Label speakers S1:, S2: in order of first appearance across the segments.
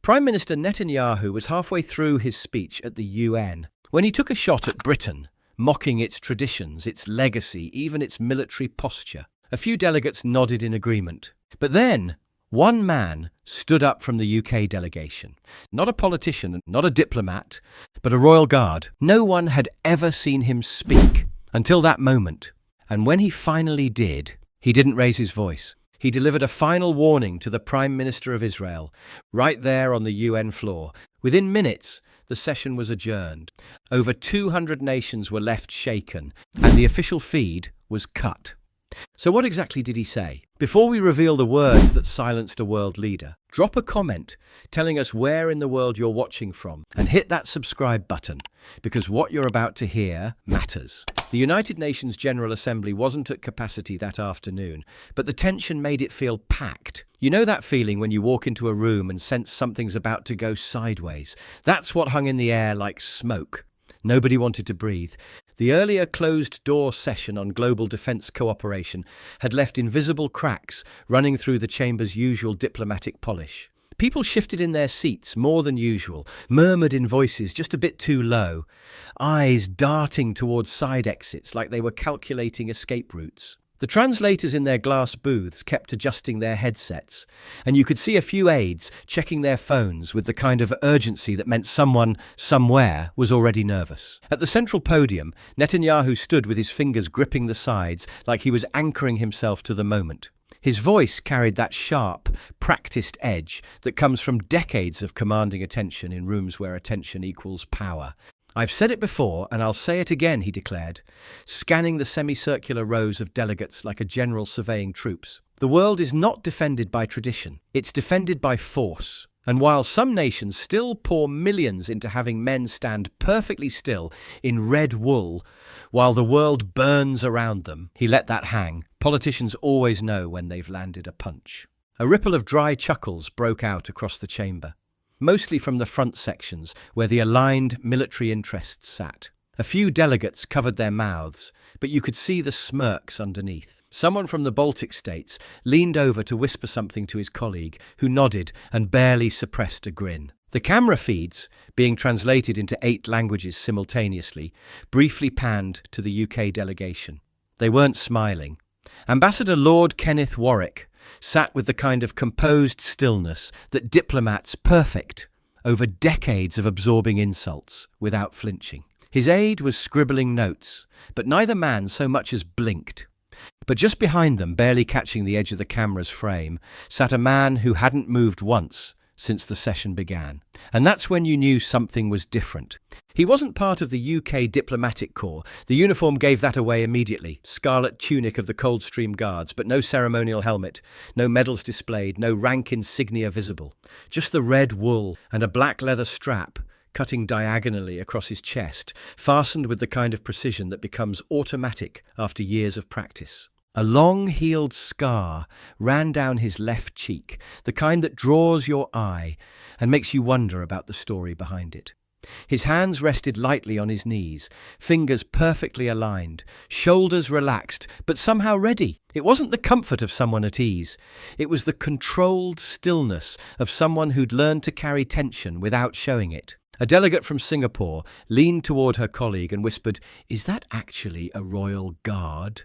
S1: Prime Minister Netanyahu was halfway through his speech at the UN when he took a shot at Britain, mocking its traditions, its legacy, even its military posture. A few delegates nodded in agreement. But then, one man stood up from the UK delegation. Not a politician, not a diplomat, but a royal guard. No one had ever seen him speak until that moment. And when he finally did, he didn't raise his voice. He delivered a final warning to the Prime Minister of Israel, right there on the UN floor. Within minutes, the session was adjourned. Over 200 nations were left shaken, and the official feed was cut. So what exactly did he say? Before we reveal the words that silenced a world leader, drop a comment telling us where in the world you're watching from, and hit that subscribe button, because what you're about to hear matters. The United Nations General Assembly wasn't at capacity that afternoon, but the tension made it feel packed. You know that feeling when you walk into a room and sense something's about to go sideways? That's what hung in the air like smoke. Nobody wanted to breathe. The earlier closed-door session on global defence cooperation had left invisible cracks running through the chamber's usual diplomatic polish. People shifted in their seats more than usual, murmured in voices just a bit too low, eyes darting towards side exits like they were calculating escape routes. The translators in their glass booths kept adjusting their headsets, and you could see a few aides checking their phones with the kind of urgency that meant someone, somewhere, was already nervous. At the central podium, Netanyahu stood with his fingers gripping the sides like he was anchoring himself to the moment. His voice carried that sharp, practiced edge that comes from decades of commanding attention in rooms where attention equals power. "I've said it before, and I'll say it again," he declared, scanning the semicircular rows of delegates like a general surveying troops. "The world is not defended by tradition. It's defended by force. And while some nations still pour millions into having men stand perfectly still in red wool while the world burns around them," he let that hang. Politicians always know when they've landed a punch. A ripple of dry chuckles broke out across the chamber, mostly from the front sections where the aligned military interests sat. A few delegates covered their mouths, but you could see the smirks underneath. Someone from the Baltic states leaned over to whisper something to his colleague, who nodded and barely suppressed a grin. The camera feeds, being translated into 8 languages simultaneously, briefly panned to the UK delegation. They weren't smiling. Ambassador Lord Kenneth Warwick sat with the kind of composed stillness that diplomats perfect over decades of absorbing insults without flinching. His aide was scribbling notes, but neither man so much as blinked. But just behind them, barely catching the edge of the camera's frame, sat a man who hadn't moved once since the session began. And that's when you knew something was different. He wasn't part of the UK diplomatic corps. The uniform gave that away immediately. Scarlet tunic of the Coldstream Guards, but no ceremonial helmet, no medals displayed, no rank insignia visible. Just the red wool and a black leather strap cutting diagonally across his chest, fastened with the kind of precision that becomes automatic after years of practice. A long-heeled scar ran down his left cheek, the kind that draws your eye and makes you wonder about the story behind it. His hands rested lightly on his knees, fingers perfectly aligned, shoulders relaxed, but somehow ready. It wasn't the comfort of someone at ease. It was the controlled stillness of someone who'd learned to carry tension without showing it. A delegate from Singapore leaned toward her colleague and whispered, "Is that actually a royal guard?"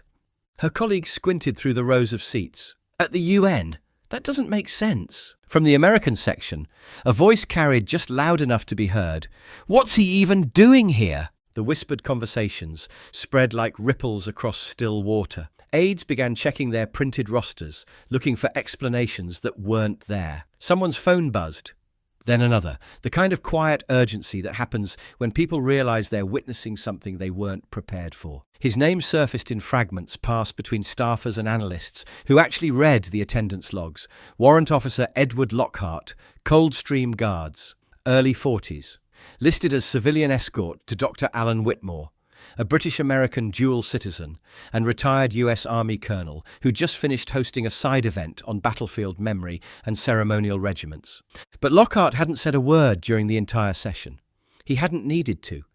S1: Her colleague squinted through the rows of seats. "At the UN? That doesn't make sense." From the American section, a voice carried just loud enough to be heard. "What's he even doing here?" The whispered conversations spread like ripples across still water. Aides began checking their printed rosters, looking for explanations that weren't there. Someone's phone buzzed. Then another, the kind of quiet urgency that happens when people realize they're witnessing something they weren't prepared for. His name surfaced in fragments passed between staffers and analysts who actually read the attendance logs. Warrant Officer Edward Lockhart, Coldstream Guards, early 40s, listed as civilian escort to Dr. Alan Whitmore, a British-American dual citizen and retired US Army colonel who just finished hosting a side event on battlefield memory and ceremonial regiments. But Lockhart hadn't said a word during the entire session. He hadn't needed to.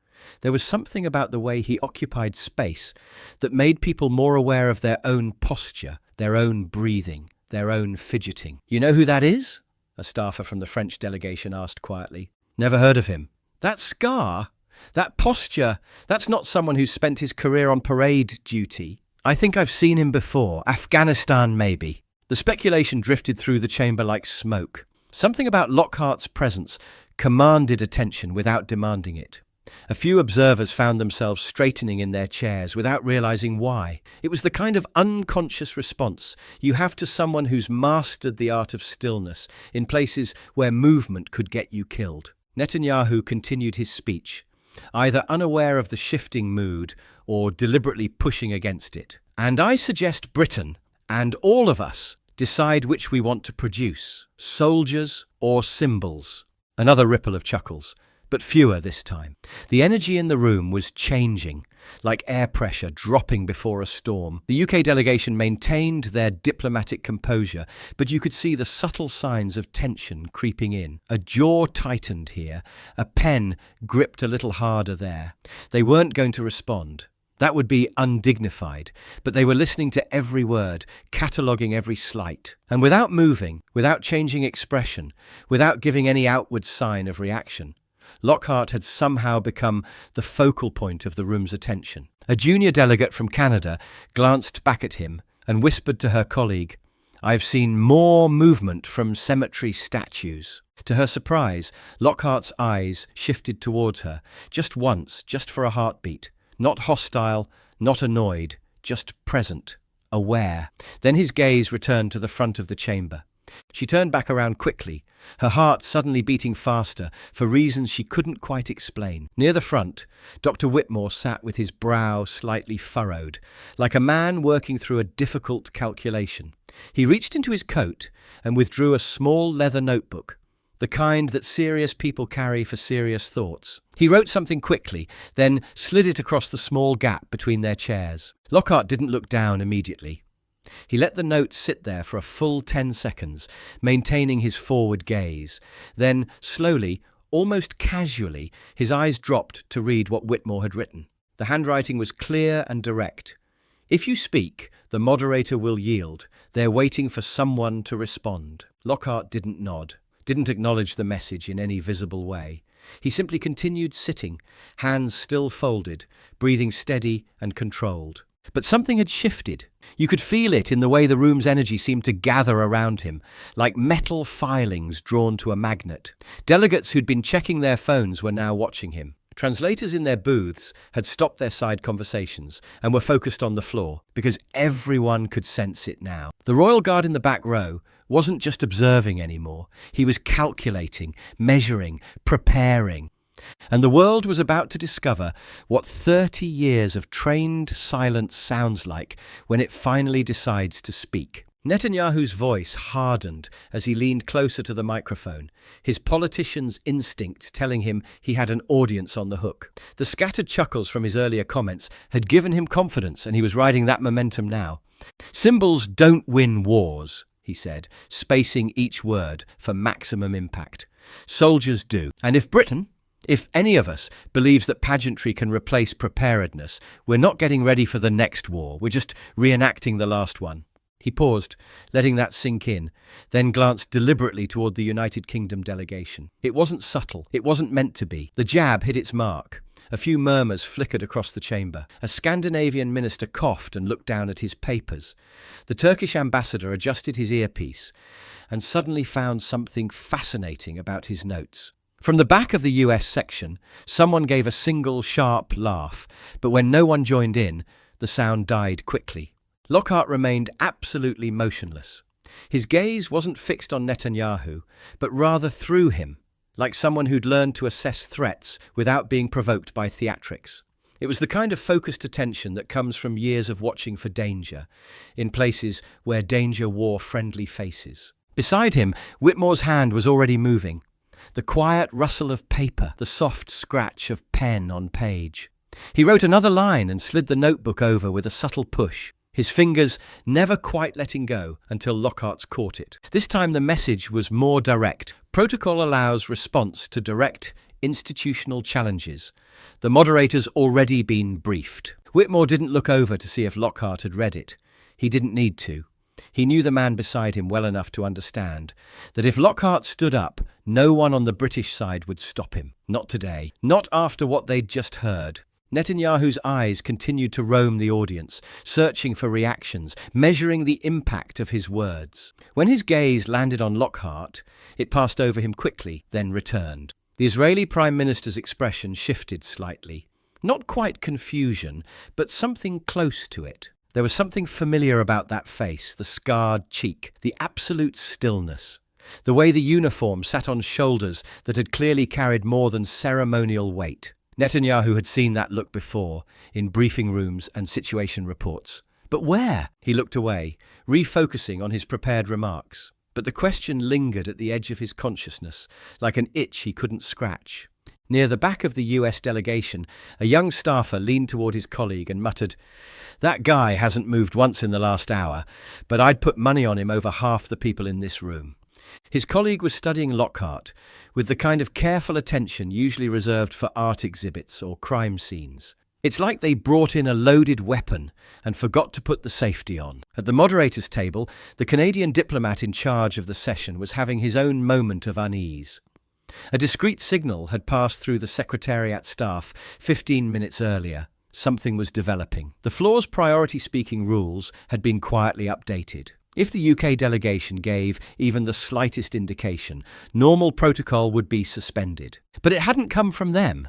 S1: There was something about the way he occupied space that made people more aware of their own posture, their own breathing, their own fidgeting. You know who that is? a staffer from the French delegation asked quietly. Never heard of him. That scar? That posture? That's not someone who's spent his career on parade duty. I think I've seen him before. Afghanistan, maybe. The speculation drifted through the chamber like smoke. Something about Lockhart's presence commanded attention without demanding it. A few observers found themselves straightening in their chairs without realizing why. It was the kind of unconscious response you have to someone who's mastered the art of stillness in places where movement could get you killed. Netanyahu continued his speech, either unaware of the shifting mood or deliberately pushing against it. And I suggest Britain, and all of us, decide which we want to produce, soldiers or symbols. Another ripple of chuckles, but fewer this time. The energy in the room was changing, like air pressure dropping before a storm. The UK delegation maintained their diplomatic composure, but you could see the subtle signs of tension creeping in. A jaw tightened here, a pen gripped a little harder there. They weren't going to respond. That would be undignified, but they were listening to every word, cataloguing every slight. And without moving, without changing expression, without giving any outward sign of reaction, Lockhart had somehow become the focal point of the room's attention. A junior delegate from Canada glanced back at him and whispered to her colleague, "I've seen more movement from cemetery statues." To her surprise, Lockhart's eyes shifted towards her, just once, just for a heartbeat. Not hostile, not annoyed, just present, aware. Then his gaze returned to the front of the chamber. She turned back around quickly, her heart suddenly beating faster for reasons she couldn't quite explain. Near the front, Dr. Whitmore sat with his brow slightly furrowed, like a man working through a difficult calculation. He reached into his coat and withdrew a small leather notebook, the kind that serious people carry for serious thoughts. He wrote something quickly, then slid it across the small gap between their chairs. Lockhart didn't look down immediately. He let the note sit there for a full 10 seconds, maintaining his forward gaze. Then, slowly, almost casually, his eyes dropped to read what Whitmore had written. The handwriting was clear and direct. "If you speak, the moderator will yield. They're waiting for someone to respond." Lockhart didn't nod, didn't acknowledge the message in any visible way. He simply continued sitting, hands still folded, breathing steady and controlled. But something had shifted. You could feel it in the way the room's energy seemed to gather around him, like metal filings drawn to a magnet. Delegates who'd been checking their phones were now watching him. Translators in their booths had stopped their side conversations and were focused on the floor, because everyone could sense it now. The Royal Guard in the back row wasn't just observing anymore. He was calculating, measuring, preparing. And the world was about to discover what 30 years of trained silence sounds like when it finally decides to speak. Netanyahu's voice hardened as he leaned closer to the microphone, his politician's instinct telling him he had an audience on the hook. The scattered chuckles from his earlier comments had given him confidence, and he was riding that momentum now. "Symbols don't win wars," he said, spacing each word for maximum impact. "Soldiers do. And if any of us believes that pageantry can replace preparedness, we're not getting ready for the next war, we're just reenacting the last one." He paused, letting that sink in, then glanced deliberately toward the United Kingdom delegation. It wasn't subtle, it wasn't meant to be. The jab hit its mark. A few murmurs flickered across the chamber. A Scandinavian minister coughed and looked down at his papers. The Turkish ambassador adjusted his earpiece and suddenly found something fascinating about his notes. From the back of the US section, someone gave a single sharp laugh, but when no one joined in, the sound died quickly. Lockhart remained absolutely motionless. His gaze wasn't fixed on Netanyahu, but rather through him, like someone who'd learned to assess threats without being provoked by theatrics. It was the kind of focused attention that comes from years of watching for danger, in places where danger wore friendly faces. Beside him, Whitmore's hand was already moving. The quiet rustle of paper, the soft scratch of pen on page. He wrote another line and slid the notebook over with a subtle push, his fingers never quite letting go until Lockhart's caught it. This time the message was more direct. Protocol allows response to direct institutional challenges. The moderator's already been briefed. Whitmore didn't look over to see if Lockhart had read it. He didn't need to. He knew the man beside him well enough to understand that if Lockhart stood up, no one on the British side would stop him. Not today. Not after what they'd just heard. Netanyahu's eyes continued to roam the audience, searching for reactions, measuring the impact of his words. When his gaze landed on Lockhart, it passed over him quickly, then returned. The Israeli Prime Minister's expression shifted slightly. Not quite confusion, but something close to it. There was something familiar about that face, the scarred cheek, the absolute stillness. The way the uniform sat on shoulders that had clearly carried more than ceremonial weight. Netanyahu had seen that look before, in briefing rooms and situation reports. But where? He looked away, refocusing on his prepared remarks. But the question lingered at the edge of his consciousness, like an itch he couldn't scratch. Near the back of the US delegation, a young staffer leaned toward his colleague and muttered, "That guy hasn't moved once in the last hour, but I'd put money on him over half the people in this room." His colleague was studying Lockhart with the kind of careful attention usually reserved for art exhibits or crime scenes. It's like they brought in a loaded weapon and forgot to put the safety on. At the moderator's table, the Canadian diplomat in charge of the session was having his own moment of unease. A discreet signal had passed through the Secretariat staff 15 minutes earlier. Something was developing. The floor's priority speaking rules had been quietly updated. If the UK delegation gave even the slightest indication, normal protocol would be suspended. But it hadn't come from them,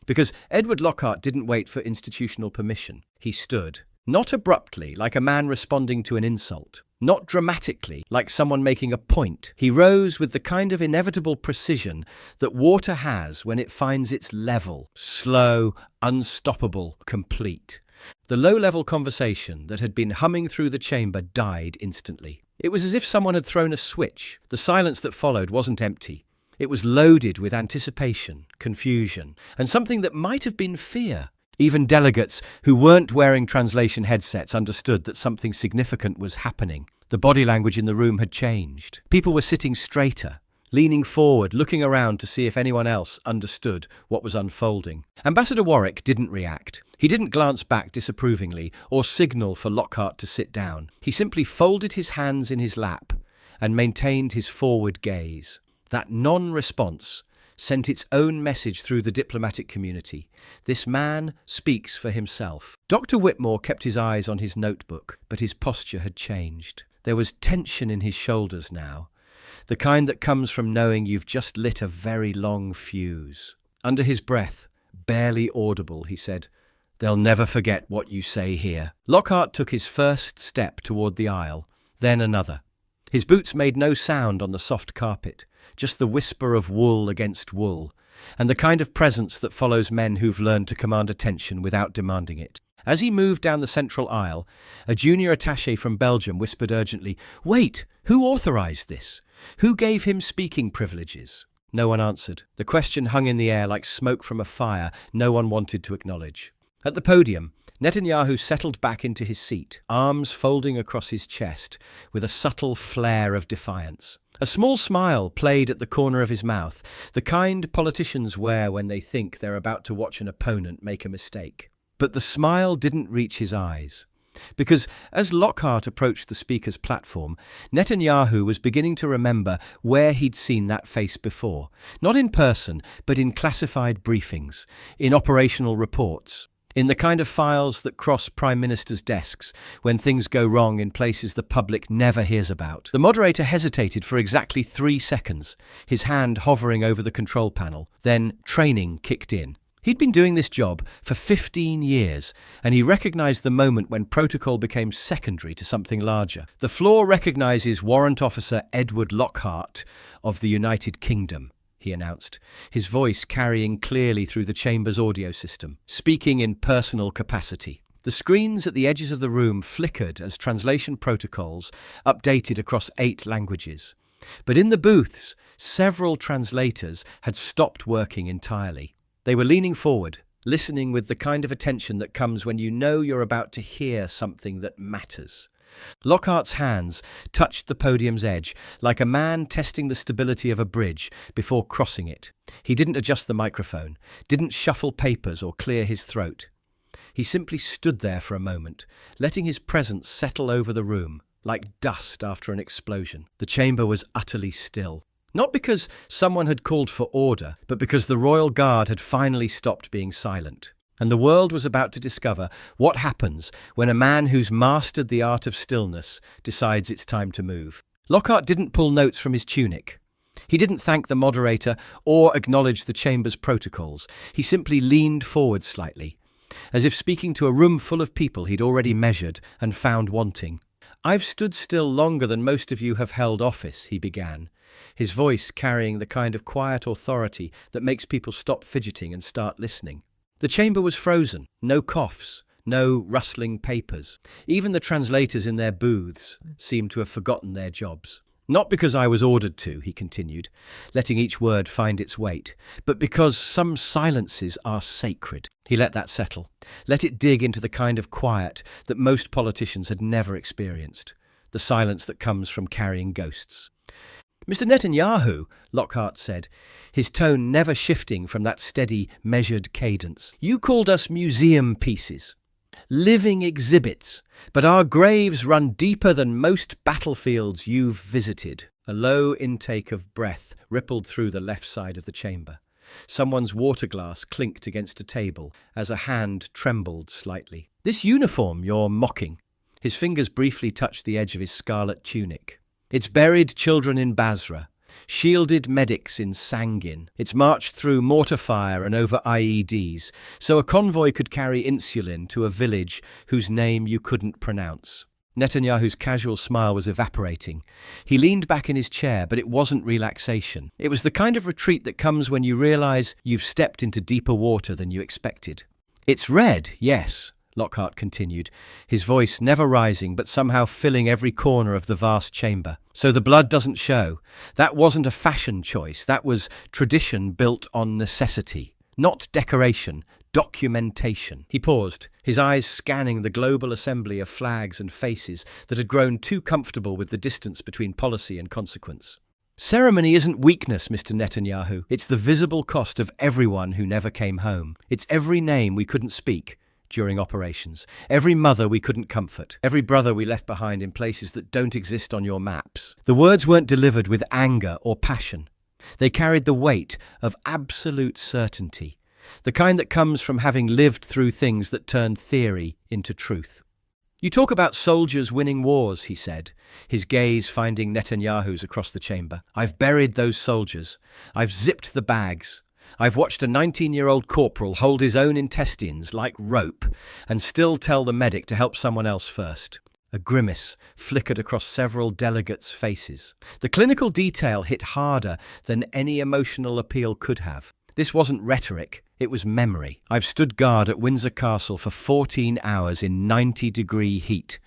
S1: because Edward Lockhart didn't wait for institutional permission. He stood, not abruptly, like a man responding to an insult, not dramatically, like someone making a point. He rose with the kind of inevitable precision that water has when it finds its level, slow, unstoppable, complete. The low-level conversation that had been humming through the chamber died instantly. It was as if someone had thrown a switch. The silence that followed wasn't empty. It was loaded with anticipation, confusion, and something that might have been fear. Even delegates who weren't wearing translation headsets understood that something significant was happening. The body language in the room had changed. People were sitting straighter, leaning forward, looking around to see if anyone else understood what was unfolding. Ambassador Warwick didn't react. He didn't glance back disapprovingly or signal for Lockhart to sit down. He simply folded his hands in his lap and maintained his forward gaze. That non-response sent its own message through the diplomatic community. This man speaks for himself. Dr. Whitmore kept his eyes on his notebook, but his posture had changed. There was tension in his shoulders now, the kind that comes from knowing you've just lit a very long fuse. Under his breath, barely audible, he said, "They'll never forget what you say here." Lockhart took his first step toward the aisle, then another. His boots made no sound on the soft carpet, just the whisper of wool against wool, and the kind of presence that follows men who've learned to command attention without demanding it. As he moved down the central aisle, a junior attaché from Belgium whispered urgently, "Wait, who authorized this? Who gave him speaking privileges?" No one answered. The question hung in the air like smoke from a fire no one wanted to acknowledge. At the podium, Netanyahu settled back into his seat, arms folding across his chest, with a subtle flare of defiance. A small smile played at the corner of his mouth, the kind politicians wear when they think they're about to watch an opponent make a mistake. But the smile didn't reach his eyes, because as Lockhart approached the speaker's platform, Netanyahu was beginning to remember where he'd seen that face before. Not in person, but in classified briefings, in operational reports, in the kind of files that cross prime ministers' desks when things go wrong in places the public never hears about. The moderator hesitated for exactly 3 seconds, his hand hovering over the control panel. Then training kicked in. He'd been doing this job for 15 years, and he recognized the moment when protocol became secondary to something larger. The floor recognizes Warrant Officer Edward Lockhart of the United Kingdom, he announced, his voice carrying clearly through the chamber's audio system, speaking in personal capacity. The screens at the edges of the room flickered as translation protocols updated across 8 languages. But in the booths, several translators had stopped working entirely. They were leaning forward, listening with the kind of attention that comes when you know you're about to hear something that matters. Lockhart's hands touched the podium's edge, like a man testing the stability of a bridge before crossing it. He didn't adjust the microphone, didn't shuffle papers or clear his throat. He simply stood there for a moment, letting his presence settle over the room. like dust after an explosion. The chamber was utterly still. Not because someone had called for order, but because the royal guard had finally stopped being silent. And the world was about to discover what happens when a man who's mastered the art of stillness decides it's time to move. Lockhart didn't pull notes from his tunic. He didn't thank the moderator or acknowledge the chamber's protocols. He simply leaned forward slightly, as if speaking to a room full of people he'd already measured and found wanting. "I've stood still longer than most of you have held office," he began, his voice carrying the kind of quiet authority that makes people stop fidgeting and start listening. The chamber was frozen, no coughs, no rustling papers. Even the translators in their booths seemed to have forgotten their jobs. "Not because I was ordered to," he continued, letting each word find its weight, "but because some silences are sacred." He let that settle, let it dig into the kind of quiet that most politicians had never experienced, the silence that comes from carrying ghosts. "Mr. Netanyahu," Lockhart said, his tone never shifting from that steady, measured cadence, "you called us museum pieces, living exhibits, but our graves run deeper than most battlefields you've visited." A low intake of breath rippled through the left side of the chamber. Someone's water glass clinked against a table as a hand trembled slightly. "This uniform you're mocking." His fingers briefly touched the edge of his scarlet tunic. "It's buried children in Basra, shielded medics in Sangin. It's marched through mortar fire and over IEDs, so a convoy could carry insulin to a village whose name you couldn't pronounce." Netanyahu's casual smile was evaporating. He leaned back in his chair, but it wasn't relaxation. It was the kind of retreat that comes when you realize you've stepped into deeper water than you expected. "It's red, yes," Lockhart continued, his voice never rising but somehow filling every corner of the vast chamber. "So the blood doesn't show. That wasn't a fashion choice. That was tradition built on necessity. Not decoration, documentation." He paused, his eyes scanning the global assembly of flags and faces that had grown too comfortable with the distance between policy and consequence. "Ceremony isn't weakness, Mr. Netanyahu. It's the visible cost of everyone who never came home. It's every name we couldn't speak during operations, every mother we couldn't comfort, every brother we left behind in places that don't exist on your maps." The words weren't delivered with anger or passion. They carried the weight of absolute certainty, the kind that comes from having lived through things that turn theory into truth. "You talk about soldiers winning wars," he said, his gaze finding Netanyahu's across the chamber. "I've buried those soldiers. I've zipped the bags. I've watched a 19-year-old corporal hold his own intestines like rope and still tell the medic to help someone else first." A grimace flickered across several delegates' faces. The clinical detail hit harder than any emotional appeal could have. This wasn't rhetoric, it was memory. "I've stood guard at Windsor Castle for 14 hours in 90-degree heat.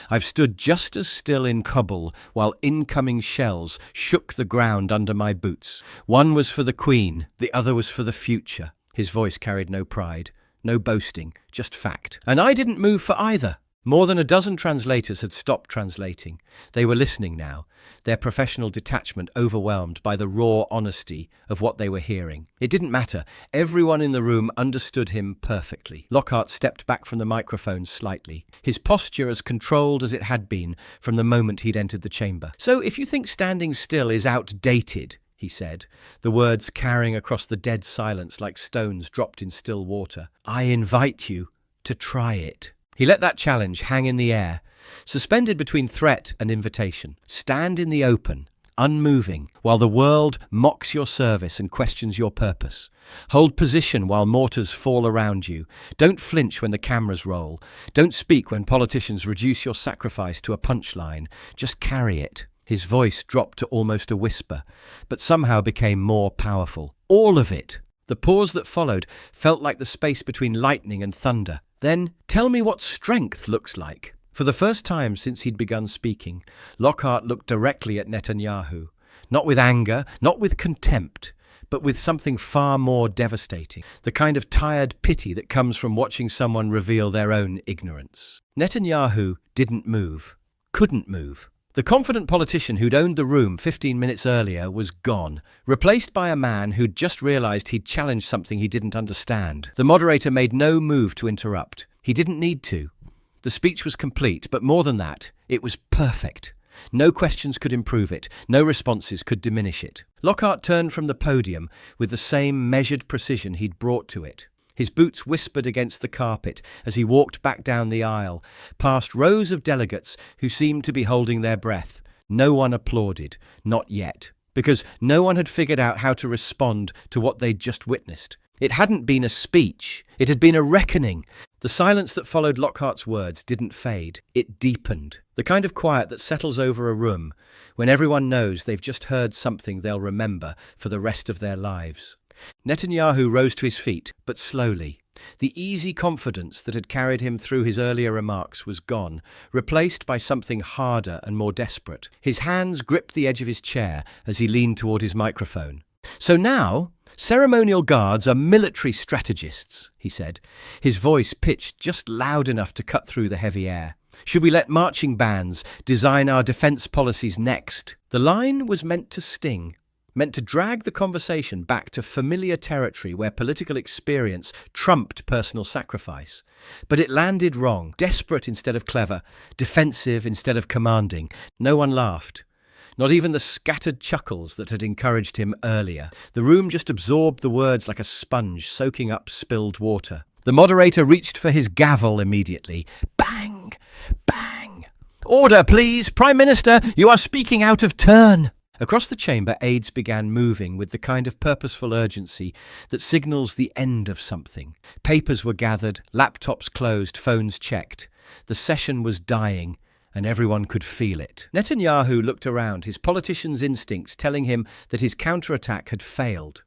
S1: I've stood just as still in Kabul while incoming shells shook the ground under my boots. One was for the Queen, the other was for the future." His voice carried no pride, no boasting, just fact. "And I didn't move for either." More than a dozen translators had stopped translating. They were listening now, their professional detachment overwhelmed by the raw honesty of what they were hearing. It didn't matter. Everyone in the room understood him perfectly. Lockhart stepped back from the microphone slightly, his posture as controlled as it had been from the moment he'd entered the chamber. "So if you think standing still is outdated," he said, the words carrying across the dead silence like stones dropped in still water, "I invite you to try it." He let that challenge hang in the air, suspended between threat and invitation. Stand in the open, unmoving, while the world mocks your service and questions your purpose. Hold position while mortars fall around you. Don't flinch when the cameras roll. Don't speak when politicians reduce your sacrifice to a punchline. Just carry it. His voice dropped to almost a whisper, but somehow became more powerful. All of it. The pause that followed felt like the space between lightning and thunder. "Then tell me what strength looks like." For the first time since he'd begun speaking, Lockhart looked directly at Netanyahu, not with anger, not with contempt, but with something far more devastating, the kind of tired pity that comes from watching someone reveal their own ignorance. Netanyahu didn't move, couldn't move. The confident politician who'd owned the room 15 minutes earlier was gone, replaced by a man who'd just realized he'd challenged something he didn't understand. The moderator made no move to interrupt. He didn't need to. The speech was complete, but more than that, it was perfect. No questions could improve it, no responses could diminish it. Lockhart turned from the podium with the same measured precision he'd brought to it. His boots whispered against the carpet as he walked back down the aisle, past rows of delegates who seemed to be holding their breath. No one applauded, not yet, because no one had figured out how to respond to what they'd just witnessed. It hadn't been a speech, it had been a reckoning. The silence that followed Lockhart's words didn't fade, it deepened. The kind of quiet that settles over a room when everyone knows they've just heard something they'll remember for the rest of their lives. Netanyahu rose to his feet, but slowly. The easy confidence that had carried him through his earlier remarks was gone, replaced by something harder and more desperate. His hands gripped the edge of his chair as he leaned toward his microphone. "So now, ceremonial guards are military strategists," he said, his voice pitched just loud enough to cut through the heavy air. "Should we let marching bands design our defense policies next?" The line was meant to sting, meant to drag the conversation back to familiar territory where political experience trumped personal sacrifice. But it landed wrong, desperate instead of clever, defensive instead of commanding. No one laughed. Not even the scattered chuckles that had encouraged him earlier. The room just absorbed the words like a sponge soaking up spilled water. The moderator reached for his gavel immediately. Bang! Bang! "Order, please! Prime Minister, you are speaking out of turn!" Across the chamber, aides began moving with the kind of purposeful urgency that signals the end of something. Papers were gathered, laptops closed, phones checked. The session was dying, and everyone could feel it. Netanyahu looked around, his politician's instincts telling him that his counterattack had failed.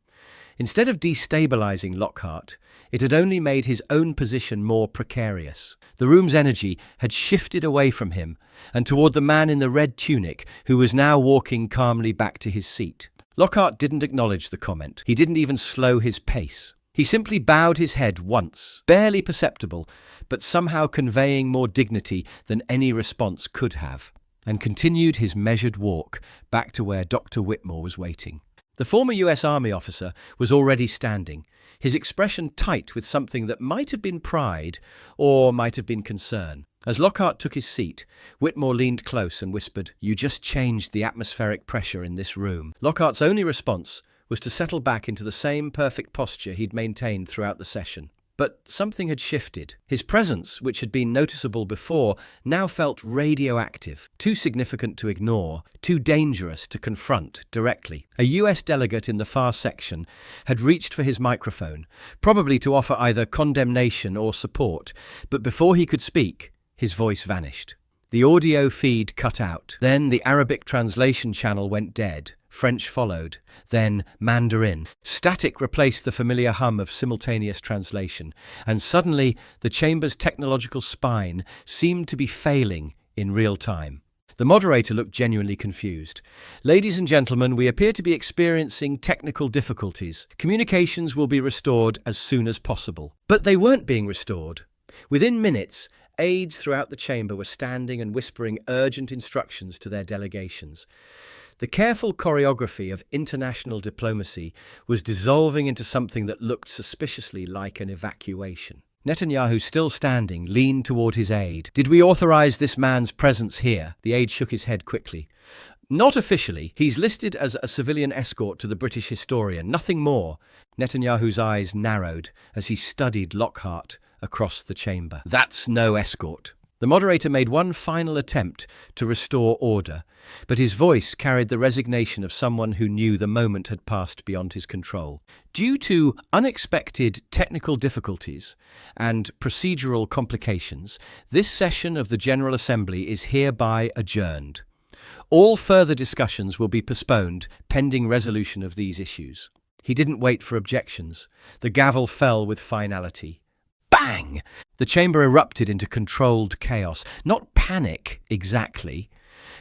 S1: Instead of destabilizing Lockhart, it had only made his own position more precarious. The room's energy had shifted away from him and toward the man in the red tunic who was now walking calmly back to his seat. Lockhart didn't acknowledge the comment. He didn't even slow his pace. He simply bowed his head once, barely perceptible, but somehow conveying more dignity than any response could have, and continued his measured walk back to where Dr. Whitmore was waiting. The former US Army officer was already standing, his expression tight with something that might have been pride or might have been concern. As Lockhart took his seat, Whitmore leaned close and whispered, "You just changed the atmospheric pressure in this room." Lockhart's only response was to settle back into the same perfect posture he'd maintained throughout the session. But something had shifted. His presence, which had been noticeable before, now felt radioactive, too significant to ignore, too dangerous to confront directly. A US delegate in the far section had reached for his microphone, probably to offer either condemnation or support, but before he could speak, his voice vanished. The audio feed cut out. Then the Arabic translation channel went dead. French followed, then Mandarin. Static replaced the familiar hum of simultaneous translation, and suddenly the chamber's technological spine seemed to be failing in real time. The moderator looked genuinely confused. "Ladies and gentlemen, we appear to be experiencing technical difficulties. Communications will be restored as soon as possible." But they weren't being restored. Within minutes, aides throughout the chamber were standing and whispering urgent instructions to their delegations. The careful choreography of international diplomacy was dissolving into something that looked suspiciously like an evacuation. Netanyahu, still standing, leaned toward his aide. "Did we authorize this man's presence here?" The aide shook his head quickly. "Not officially. He's listed as a civilian escort to the British historian, nothing more." Netanyahu's eyes narrowed as he studied Lockhart across the chamber. "That's no escort." The moderator made one final attempt to restore order, but his voice carried the resignation of someone who knew the moment had passed beyond his control. "Due to unexpected technical difficulties and procedural complications, this session of the General Assembly is hereby adjourned. All further discussions will be postponed pending resolution of these issues." He didn't wait for objections. The gavel fell with finality. Bang! The chamber erupted into controlled chaos. Not panic, exactly,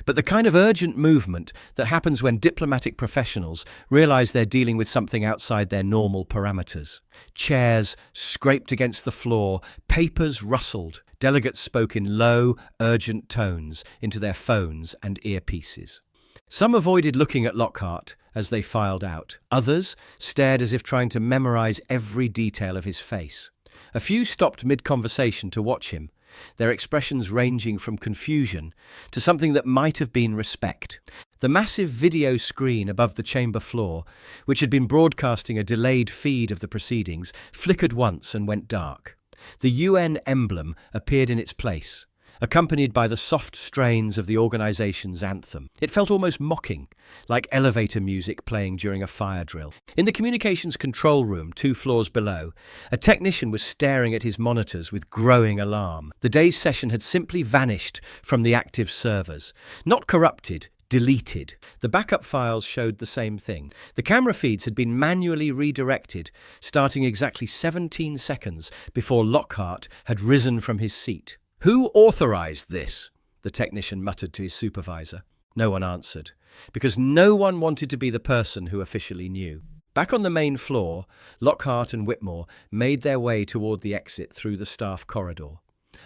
S1: but the kind of urgent movement that happens when diplomatic professionals realize they're dealing with something outside their normal parameters. Chairs scraped against the floor, papers rustled. Delegates spoke in low, urgent tones into their phones and earpieces. Some avoided looking at Lockhart as they filed out. Others stared as if trying to memorize every detail of his face. A few stopped mid-conversation to watch him, their expressions ranging from confusion to something that might have been respect. The massive video screen above the chamber floor, which had been broadcasting a delayed feed of the proceedings, flickered once and went dark. The UN emblem appeared in its place, accompanied by the soft strains of the organization's anthem. It felt almost mocking, like elevator music playing during a fire drill. In the communications control room, 2 floors below, a technician was staring at his monitors with growing alarm. The day's session had simply vanished from the active servers, not corrupted, deleted. The backup files showed the same thing. The camera feeds had been manually redirected, starting exactly 17 seconds before Lockhart had risen from his seat. "Who authorized this?" the technician muttered to his supervisor. No one answered, because no one wanted to be the person who officially knew. Back on the main floor, Lockhart and Whitmore made their way toward the exit through the staff corridor,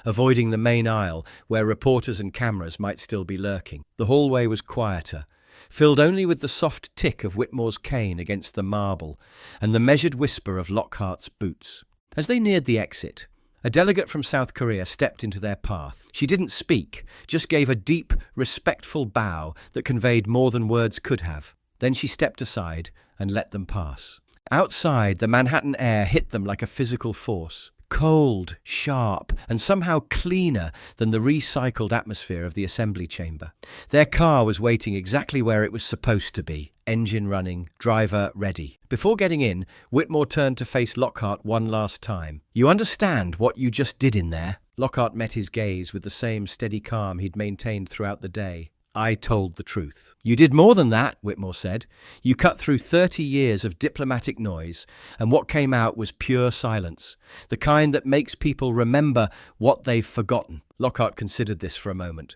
S1: avoiding the main aisle where reporters and cameras might still be lurking. The hallway was quieter, filled only with the soft tick of Whitmore's cane against the marble and the measured whisper of Lockhart's boots. As they neared the exit, a delegate from South Korea stepped into their path. She didn't speak, just gave a deep, respectful bow that conveyed more than words could have. Then she stepped aside and let them pass. Outside, the Manhattan air hit them like a physical force. Cold, sharp, and somehow cleaner than the recycled atmosphere of the assembly chamber. Their car was waiting exactly where it was supposed to be, engine running, driver ready. Before getting in, Whitmore turned to face Lockhart one last time. "You understand what you just did in there?" Lockhart met his gaze with the same steady calm he'd maintained throughout the day. "I told the truth." "You did more than that," Whitmore said. "You cut through 30 years of diplomatic noise, and what came out was pure silence, the kind that makes people remember what they've forgotten." Lockhart considered this for a moment.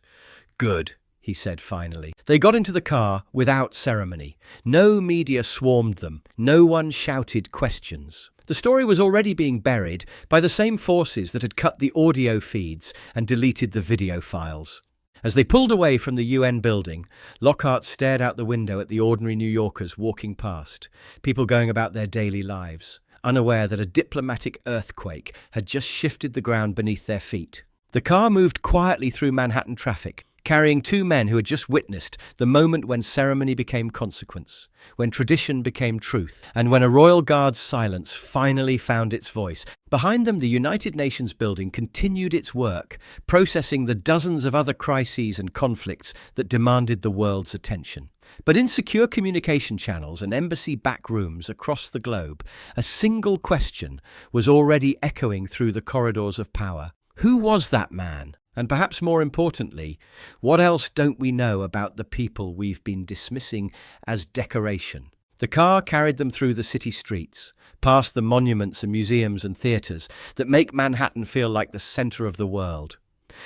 S1: "Good," he said finally. They got into the car without ceremony. No media swarmed them. No one shouted questions. The story was already being buried by the same forces that had cut the audio feeds and deleted the video files. As they pulled away from the UN building, Lockhart stared out the window at the ordinary New Yorkers walking past, people going about their daily lives, unaware that a diplomatic earthquake had just shifted the ground beneath their feet. The car moved quietly through Manhattan traffic, carrying 2 men who had just witnessed the moment when ceremony became consequence, when tradition became truth, and when a royal guard's silence finally found its voice. Behind them, the United Nations building continued its work, processing the dozens of other crises and conflicts that demanded the world's attention. But in secure communication channels and embassy back rooms across the globe, a single question was already echoing through the corridors of power. Who was that man? And perhaps more importantly, what else don't we know about the people we've been dismissing as decoration? The car carried them through the city streets, past the monuments and museums and theatres that make Manhattan feel like the centre of the world.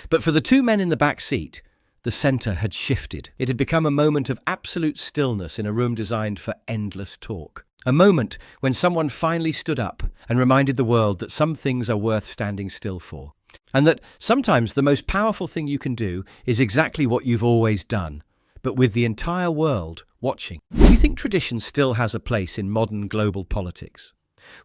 S1: But for the 2 men in the back seat, the centre had shifted. It had become a moment of absolute stillness in a room designed for endless talk. A moment when someone finally stood up and reminded the world that some things are worth standing still for. And that sometimes the most powerful thing you can do is exactly what you've always done, but with the entire world watching. Do you think tradition still has a place in modern global politics?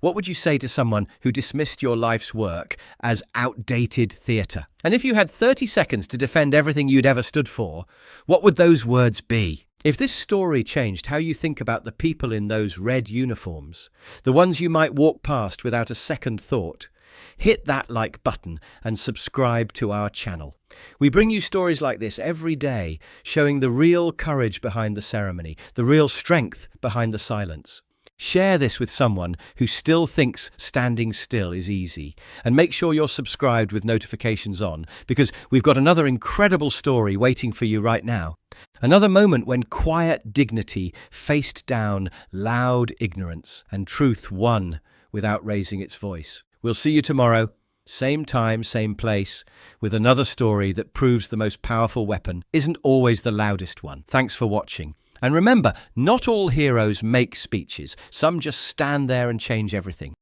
S1: What would you say to someone who dismissed your life's work as outdated theatre? And if you had 30 seconds to defend everything you'd ever stood for, what would those words be? If this story changed how you think about the people in those red uniforms, the ones you might walk past without a second thought, hit that like button and subscribe to our channel. We bring you stories like this every day, showing the real courage behind the ceremony, the real strength behind the silence. Share this with someone who still thinks standing still is easy. And make sure you're subscribed with notifications on, because we've got another incredible story waiting for you right now. Another moment when quiet dignity faced down loud ignorance, and truth won without raising its voice. We'll see you tomorrow, same time, same place, with another story that proves the most powerful weapon isn't always the loudest one. Thanks for watching. And remember, not all heroes make speeches. Some just stand there and change everything.